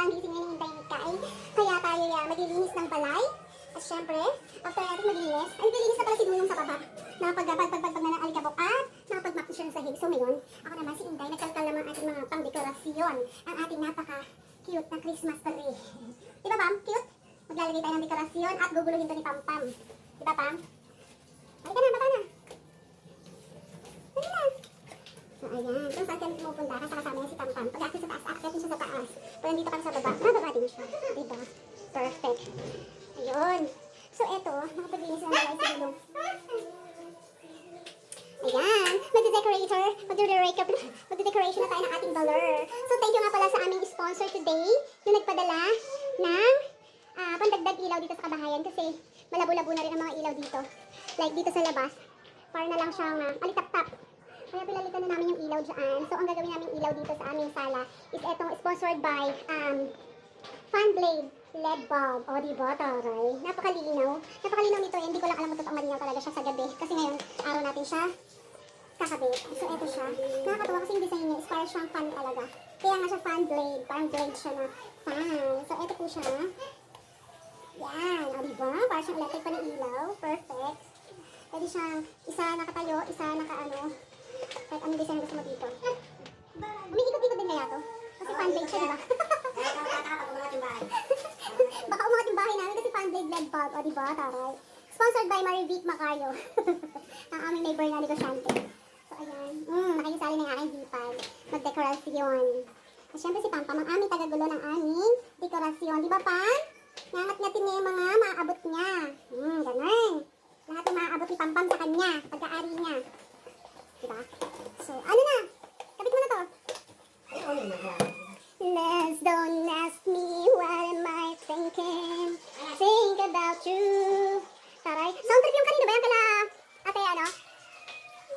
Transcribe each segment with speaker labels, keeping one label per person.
Speaker 1: ang gising ngayon ng Hintay. Kaya tayo maglilinis ng balay. At syempre, after natin maglinis, ay nilinis na pala si Dulong sa baba. Nakapagpagpagpag na ng alikabok at nakapagmap siya ng sahig. So ngayon, ako naman si Hintay, nagkalkal naman ang ating mga pang-dekorasyon. Ang ating napaka-cute na Christmas tree. Diba Pam? Cute? Maglalagay tayo ng dekorasyon at guguluhin to ni Pam Pam. Diba Pam? Halika na, baka na. Halika na. So ayan, kung saan kami pumupunta, kasama niya si Pam Pam. Pag-akit sa taas, akit siya sa taas. Pag nandito kami sa baba, mababa din siya. Diba? Perfect. Ayun. So eto, nakapaglinis na nalay sa Dulong. Ayan, magde-decoration na tayo ng ating dollar. So thank you nga pala sa aming sponsor today, yung nagpadala ng pandagdag ilaw dito sa kabahayan kasi malabo-labo na rin ang mga ilaw dito. Like dito sa labas, para na lang siyang alitap-tap. Kaya pinalitan na namin yung ilaw dyan. So ang gagawin namin ilaw dito sa aming sala is etong sponsored by Funblade LED bulb. O diba, taray? Napakalinaw. Napakalinaw nito. Hindi ko lang alam kung totoong malinaw talaga siya sa gabi. Kasi ngayon, araw natin siya kakabit. So eto siya. Nakakatuwa kasi yung design niya is parang siyang fan talaga. Kaya nga siya fan blade. Parang blade siya na fan. So eto po siya. Yan. O diba? Parang siyang electric pa ng ilaw. Perfect. Pwede siyang isa nakatayo, isa nakaano. Kahit anong design gusto mo dito. Umikot-ikot din kaya to? Kasi fan blade siya, diba? Baka umangat yung bahay namin kasi fan-blade LED bulb. O diba, taray? Sponsored by Marivic Macario. Ang aming neighbor na negosyante. So ayan. Nakikisali na yung aking hipag. Mag-dekorasyon. At syempre si Pam Pam, ang aming tagagulo ng aming dekorasyon. Diba Pam? Nangat-ngatin niya yung mga maaabot niya. Ganun. Lahat yung maaabot ni Pam Pam sa kanya. Pagkaari niya. Diba? So, ano na? Kapit mo na to. Let's don't ask me what am I thinking. Think about you. Taray. Sound trip yung kanina ba yan? Kala ate ano?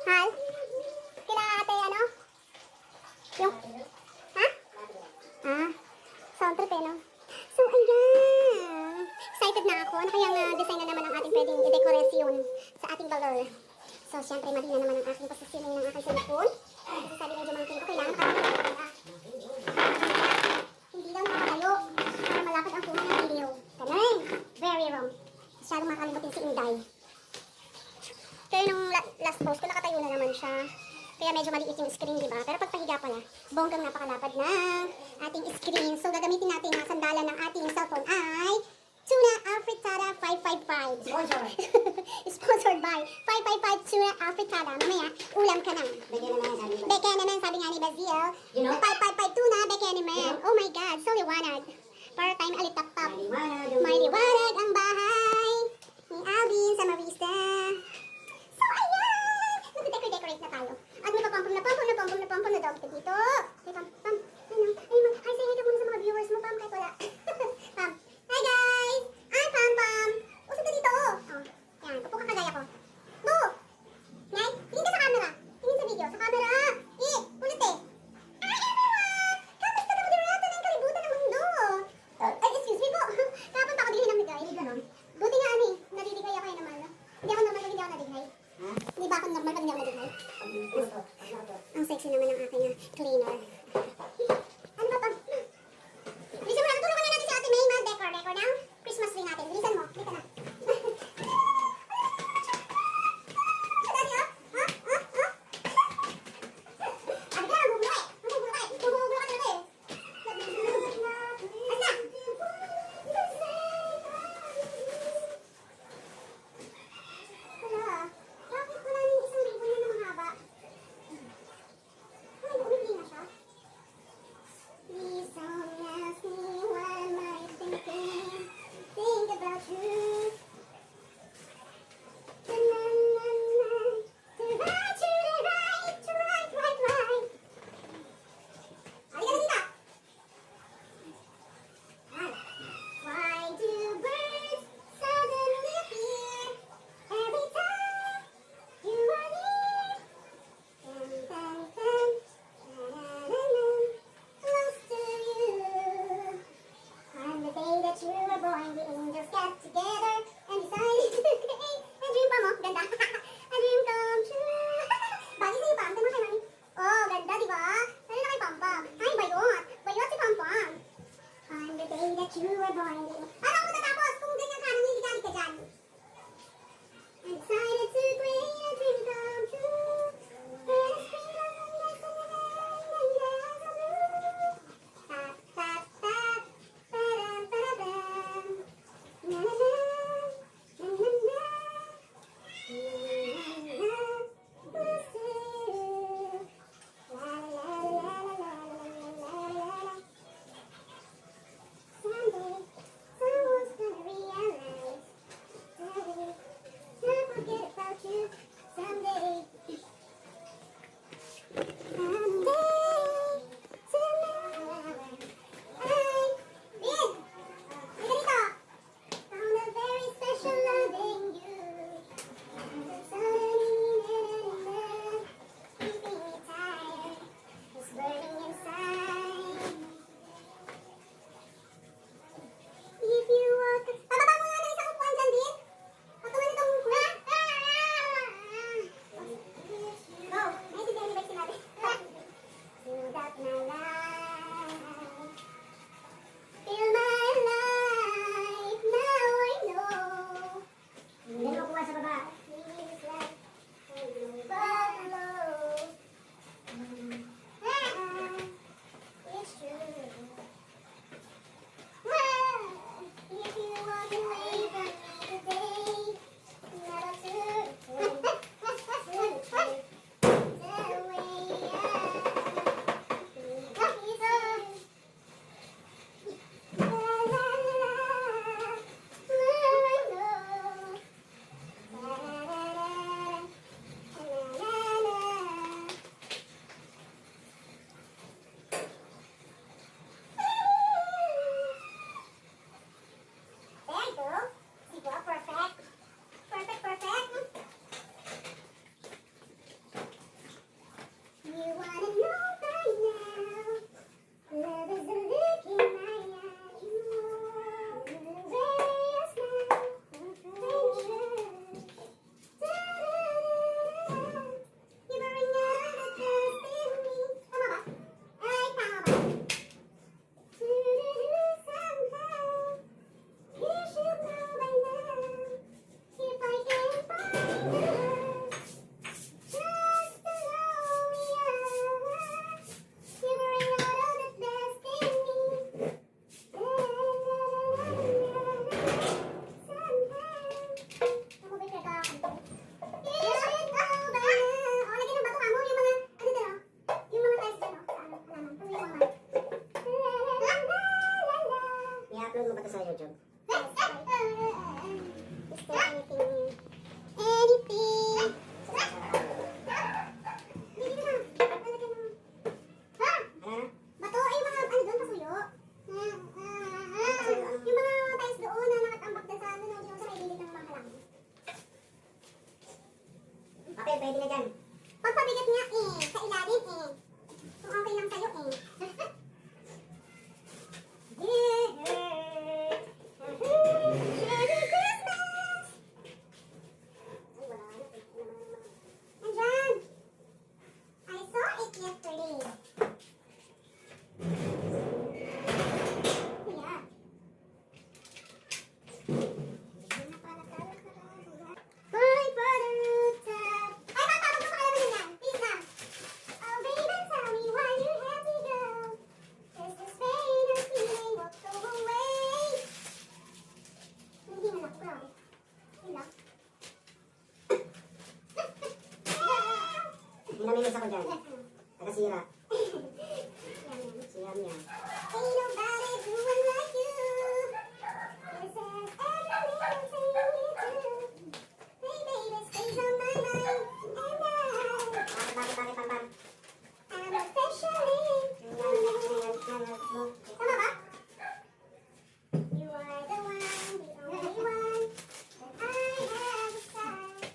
Speaker 1: Hal? Kila ate ano? Yung... Ha? Sound trip eh no? So ayan. Excited na ako. Ano kayang design na naman ang ating pwedeng i-dekorasyon sa ating dollar. So syempre mali na naman ang aking positioning ng aking cellphone. Kasi sabi ng jumangkin ko kailangan makakita. Hindi lang makatayo para malapad ang puno ng ilaw. Ganun. Very wrong. Masyadong makalimutin si Inday. Kaya nung last post ko, nakatayo na naman siya. Kaya medyo maliit yung screen, diba? Pero pag pahiga pala, bonggang napakalapad ng ating screen. So gagamitin natin ang sandalan ng ating cellphone ay Tuna Afritada 555. Sponsor. Sponsored by 555 Tuna Afritada. Mamaya, ulam ka na. Beke naman, sabi nga ni Bazil. You know? 555 Tuna, beke naman. Oh my God, so liwanag. Para time alitap-tap. May liwanag ang bahay ni Alvin sa Marista. So ayan! Mag-decorate na tayo. At may papampong na dog ko dito. Hey Pam, Pam, ano? Hi, say hi ka muna sa mga viewers mo, Pam, kahit wala. Pam, hi guys! Ay, Pam, Pam! Usap ka dito, oh. Yan, upo ka kagaya ko. Bo! Ngay, tingin ka sa camera. Tingin sa video, sa camera. Ulit eh. Ay, everyone! Kamusta na moderato ng kalibutan ng mundo? Ay, excuse me po. Kapunta ako din ng bigay. Buti nga ani, nadidigay ako yun naman. Hindi ako normal pag hindi ako nadigay. Hindi ba ako normal pag hindi ako nadigay? Ang sexy naman ng aking cleaner. boy. Paano ako matatapos kung ganyan ka, nangingigali ka dyan? Excited to create a dream come true. And a spring of lights in the hand and there's a blue. Tap, tap, tap. Ba-dum, ba-da-bum. Na, na, na. Na, na, na. If you walk, pababa mo nga ng isang upuan dyan, Din. Patuloy nitong, Go! May si Jenny ba yung sinabi? Smooth out my life. Feel my life, now I know. Hindi mo kuha sa baba. Feels like buffalo. It's true. If you walk away from me today, never to the way There you go. Siguro, perfect. Perfect, perfect. You wanna know by now. Love is a look in my eyes. Very smile. You bring out the best in me. Tama ba? Ay, tama ba? Somehow. You should know by now. If I can find love, just to know we are. You bring out all the best in me. Somehow. Ako ba'y nagkakanta? You should know by now. Oh, lagyan ng bato ka mo. Yung mga, ano dyan, oh. Yung mga tiles dyan, oh. Ano, halaman. Tuloy mo nga.
Speaker 2: I-upload mo ba ito sa YouTube?
Speaker 1: Is there anything? Anything? Dito na. Lalagyan mo. Ha?
Speaker 2: Ano na?
Speaker 1: Bato ay mga ano doon pasuyo. Yung mga tiles doon na nakatambak dyan sa ano no, yung sa may gilid ng mga halaman.
Speaker 2: Papel, pwede na dyan.
Speaker 1: Pagpabigat niya sa ilalim Kung okay lang sa'yo Merry Christmas! Ay, wala na. Andyan! I saw it yesterday. Yeah. Bye for the rooftop. Ay, tatawag mo sa kalaban yan. Please lang. Oh, baby, tell me why you have to go. 'Cause this pain or feeling won't go away. Hindi na ako, grabe. Yun lang.
Speaker 2: Minaminis ako dyan. Tagasira.
Speaker 1: Yan, yan.
Speaker 2: Siyam yan.
Speaker 1: Ain't nobody doing like you. This is everything you do. Hey, baby, stays on my mind. And
Speaker 2: Bakit, pam.
Speaker 1: I'm officially Tama ba? You are the one, the only one that I have beside.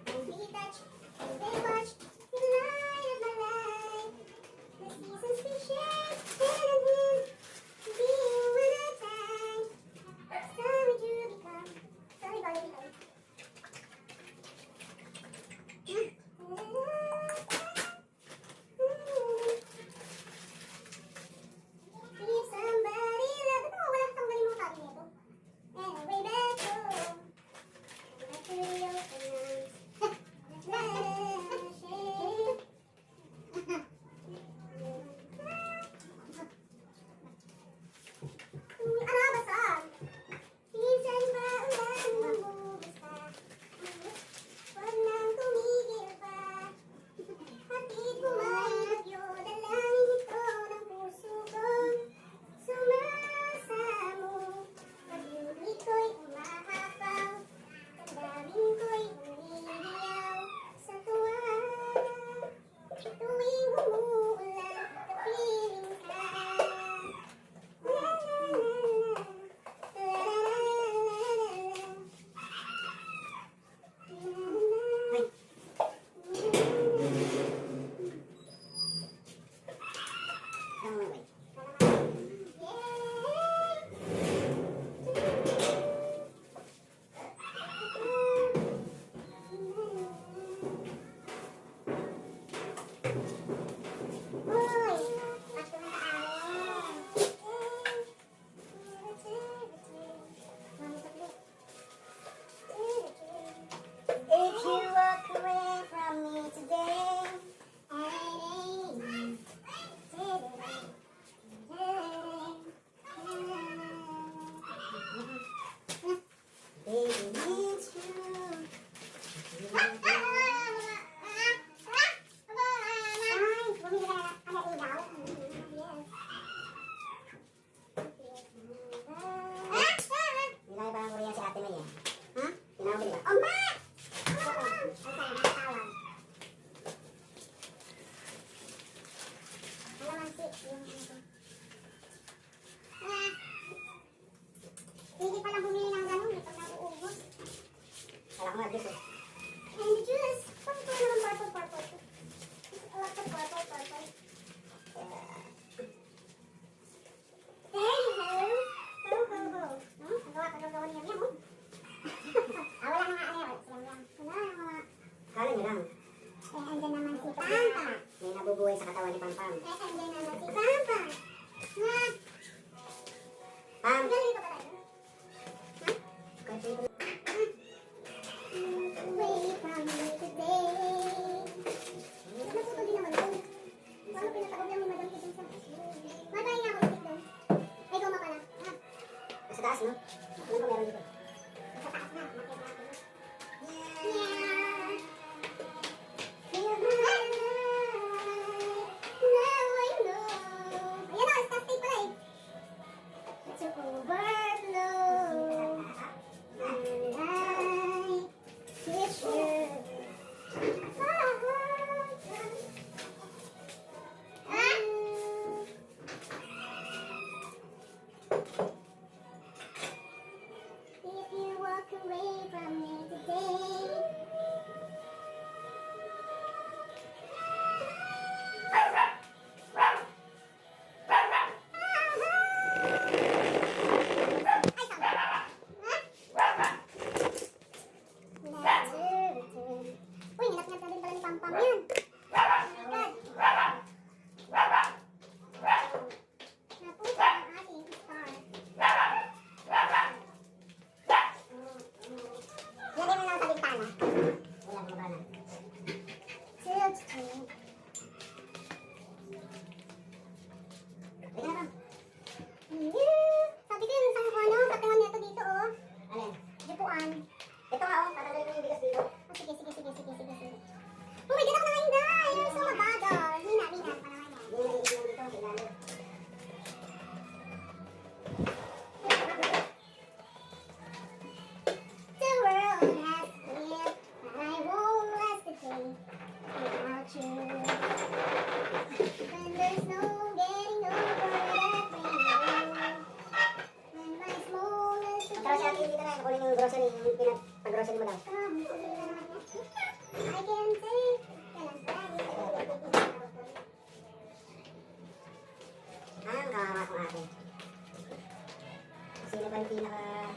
Speaker 1: And be touched, and they watch the light of my life.
Speaker 2: yan, kunin yung grocery, yung pinag-grocery mo daw.
Speaker 1: I can take.
Speaker 2: Ang kawawa kong ate. Sino ba yung pinaka...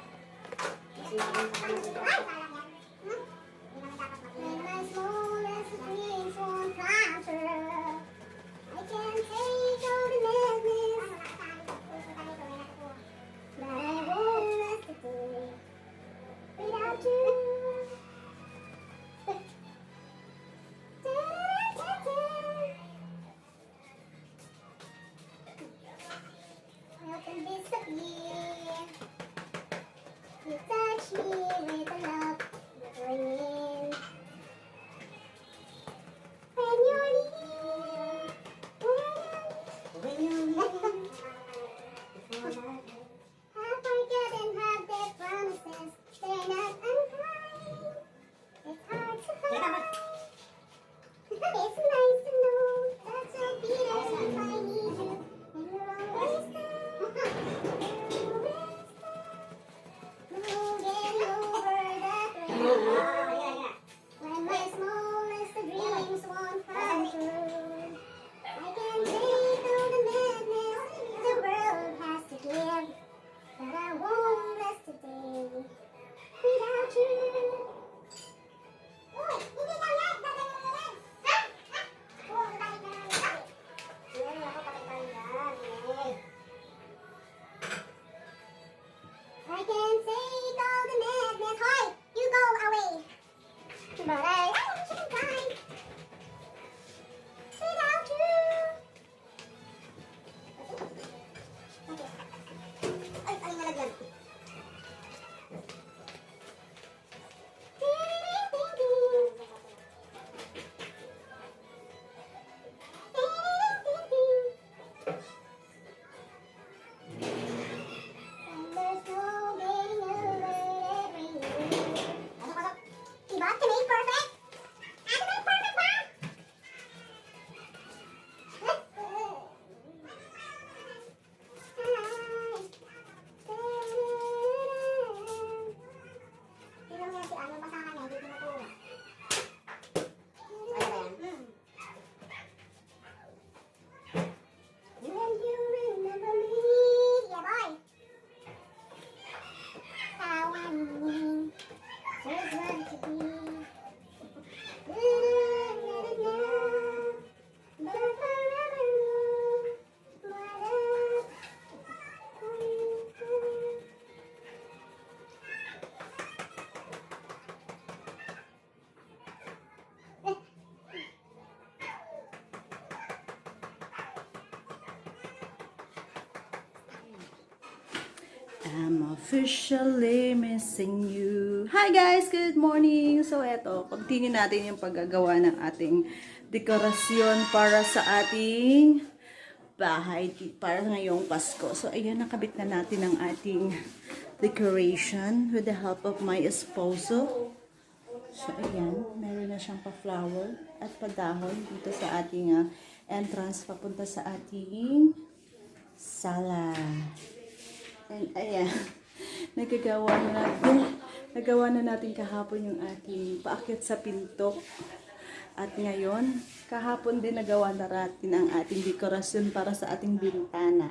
Speaker 2: Sino ba yung pinaka...
Speaker 1: When my smallest dreams won't come true, I can take all the madness, but I won't last a day without you. Nothing disappear. You touch me with a love ringing. When you're near,
Speaker 2: When you leave,
Speaker 1: I forget and have their promises. They're not unkind. It's hard to find. It's nice to know that you'll be there if I need you. And you're always there. You're always there. Moving over that rain. When my smallest dreams won't come true, I can take all the madness the world has to give, but I won't rest a day without you. Uy, hindi daw yan! Dadalhin mo yan! Ha? Ha? Oo, babalik na lang yan.
Speaker 2: Yan, ako pakitang yan. Eh.
Speaker 1: I can take all the madness. Hoy! You go away! But I should die without you.
Speaker 2: Ay, ay, nalagyan.
Speaker 1: And there's no getting over every year.
Speaker 2: Pasok, pasok.
Speaker 1: Diba? Timay perfect? Ano ba yung perfect ba? Tingnan mo si ano pa sa akin, hindi ko nakuha.
Speaker 2: Ay, ba yan?
Speaker 1: When you remember me, yeah boy. How I mean, so it's meant to be. But forever know my love for you.
Speaker 3: I'm officially missing you. Hi guys! Good morning! So eto, continue natin yung paggagawa ng ating dekorasyon para sa ating bahay para ngayong Pasko. So ayan, nakabit na natin ang ating decoration with the help of my esposo. So ayan, meron na siyang pa-flower at pa-dahon dito sa ating entrance papunta sa ating sala. And ayan, nagawa na natin kahapon yung ating paakyat sa pinto. At ngayon, kahapon din nagawa na natin ang ating dekorasyon para sa ating bintana.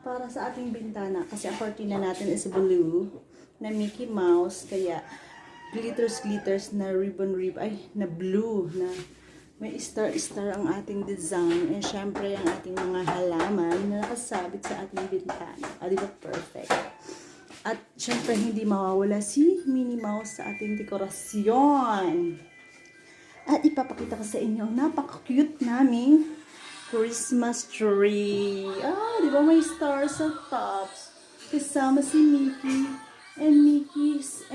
Speaker 3: Para sa ating bintana, kasi ang cortina natin is blue na Mickey Mouse, kaya glitters na na blue na may star ang ating design, and syempre ang ating mga halaman na nakasabit sa ating bintana. Di ba perfect? At syempre hindi mawawala si Minnie Mouse sa ating dekorasyon. At ipapakita ko sa inyo ang napaka-cute naming Christmas tree. Di ba may star sa tops? Kasama si Mickey and Mickey's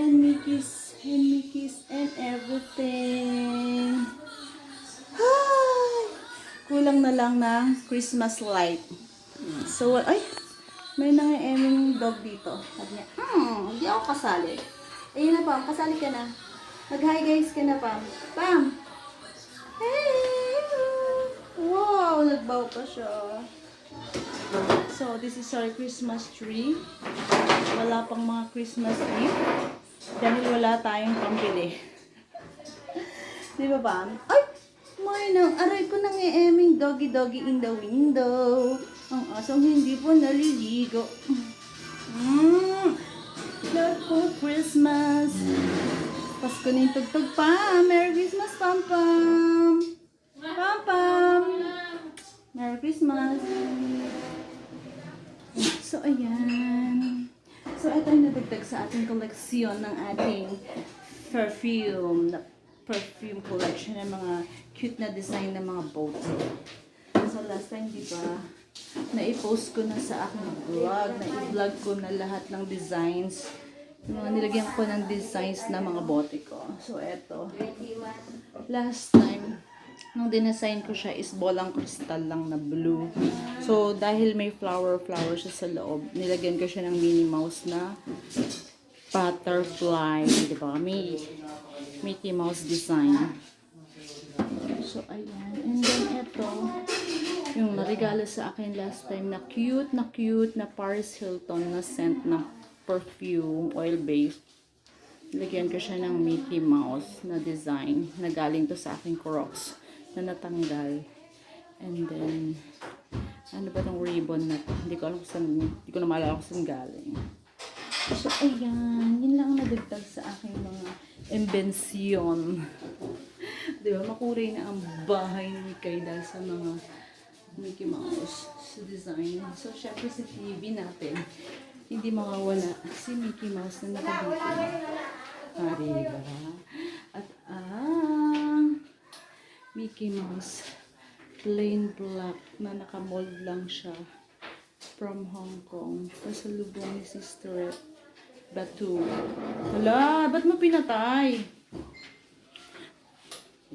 Speaker 3: and everything. Kulang na lang ng Christmas light. So, ay, may nangyayaming dog dito. Sabi niya, hindi ako kasali. Ayun na, Pam, kasali ka na. Mag-hi guys ka na, Pam. Pam! Hey! Wow, nagbaw pa siya. So, So, this is our Christmas tree. Wala pang mga Christmas tree. Dahil wala tayong pambili. Di ba ba? Ay! May aray ko nang eming doggy in the window. Ang asong hindi po naliligo. Love for Christmas. Pasko na yung tugtog pa. Merry Christmas, Pam Pam. Pam Pam. Merry Christmas. So, ayan. So, ito yung nadagdag sa ating koleksyon ng ating perfume collection ng mga cute na design ng mga boat. So, last time, di ba, na-post ko na sa aking vlog, na-vlog ko na lahat ng designs. Yung mga nilagyan ko ng designs na mga bote ko. So, eto. Last time, nung dinesign ko siya is bolang crystal lang na blue. So, dahil may flower siya sa loob, nilagyan ko siya ng Minnie Mouse na butterfly. Diba? May Mickey Mouse design. So, ayan. And then, ito, yung narigalo sa akin last time na cute na Paris Hilton na scent na perfume, oil-based. Lagyan ko siya ng Mickey Mouse na design na galing to sa aking Crocs na natanggal. And then, ano ba tong ribbon na to? Hindi ko na maalala kung saan galing. So, ayan. Yun lang ang nadagdag sa aking mga imbensyon. Diba? Makulay na ang bahay ni Mikay dahil sa mga Mickey Mouse sa design. So, syempre sa TV natin, hindi makawala si Mickey Mouse na nakabiti. Diba? At Mickey Mouse plain black na nakamold lang siya from Hong Kong. Pasalubong ni Sister Batu. Hala, ba't mo pinatay?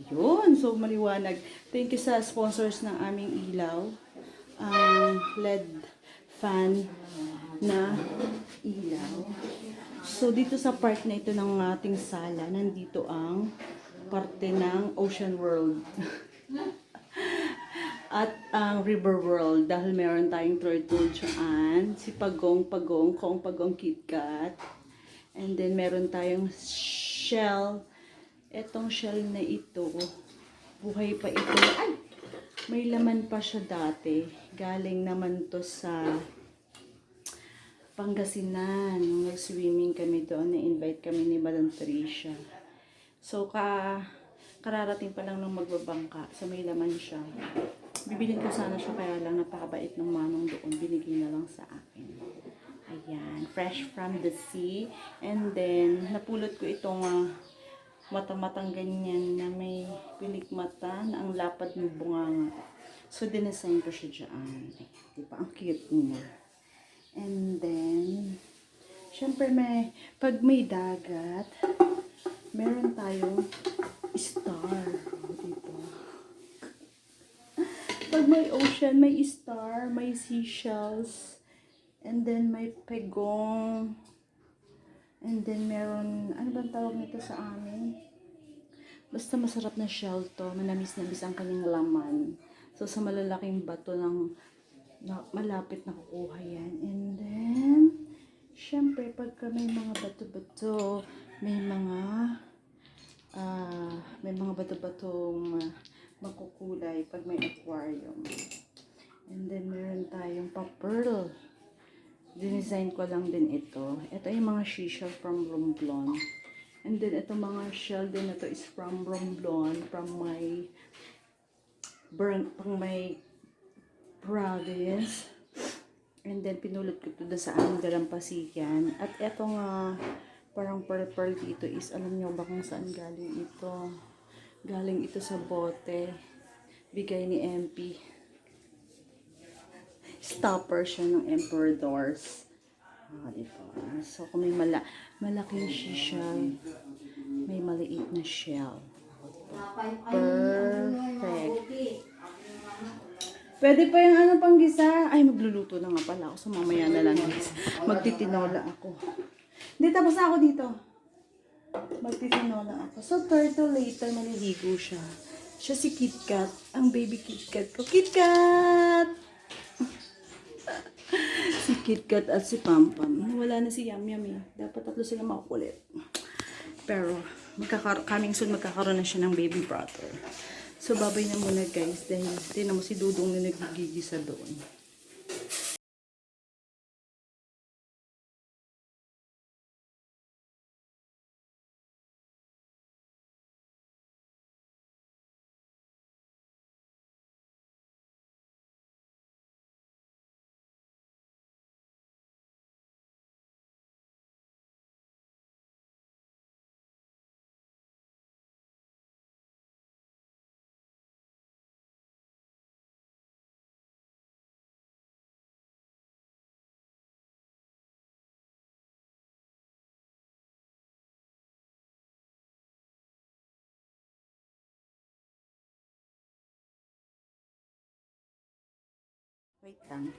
Speaker 3: Yun, so maliwanag. Thank you sa sponsors ng aming ilaw. Ang LED fan na ilaw. So, dito sa part na ito ng ating sala, nandito ang parte ng Ocean World. At ang River World, dahil meron tayong turtle dyan, si Pagong, KitKat. And then, meron tayong shell. Etong shell na ito, buhay pa ito. Ay! May laman pa siya dati. Galing naman to sa Pangasinan. Nung nag-swimming kami doon, na-invite kami ni Madam Tricia. So, kararating pa lang nung magbabangka. So, may laman siya. Bibilin ko sana siya, kaya lang napakabait ng manong doon. Binigay na lang sa akin. Ayan. Fresh from the sea. And then, napulot ko itong mata-matang ganyan na may pilik mata na ang lapad ng bunganga. So, dinesign ko siya dyan. Diba? Ang cute niya. And then, syempre pag may dagat, meron tayong star. Diba? Pag may ocean, may star, may seashells, and then may pegong, and then meron, ano bang tawag nito sa amin? Basta masarap na shell to, manamis-namis ang kanyang laman. So, sa malalaking bato ng malapit na kukuha yan. And then, syempre, pagka may mga bato-bato, may mga bato-batong makukulay pag may aquarium. And then, meron tayong pa-pearl. Dinesign ko lang din ito. Ito yung mga seashell from Romblon. And then, ito mga shell din na to is from Romblon, from my province. And then, pinulot ko ito doon sa aming dalampasigan. At eto nga, parang pearl dito is, alam nyo ba kung saan galing ito? Galing ito sa bote. Bigay ni MP. Stopper siya ng Emperadors. Diba? So, kung may malaking shell, may maliit na shell. Perfect. Pwede pa yung ano pang gisa. Ay, magluluto na nga pala ako. So, mamaya na lang guys. Magtitinola ako. Hindi, tapos na ako dito. Magtitinola ako. So, turtle later, maliligo siya. Siya si KitKat. Ang baby KitKat ko. KitKat! KitKat at si Pampam. Wala na si Yum Yum eh. Dapat tatlo sila makukulit. Pero, coming soon, magkakaroon na siya ng baby brother. So, babay na muna guys. Dahil, tinan mo si Dudong na nagigigisa doon. Wait lang.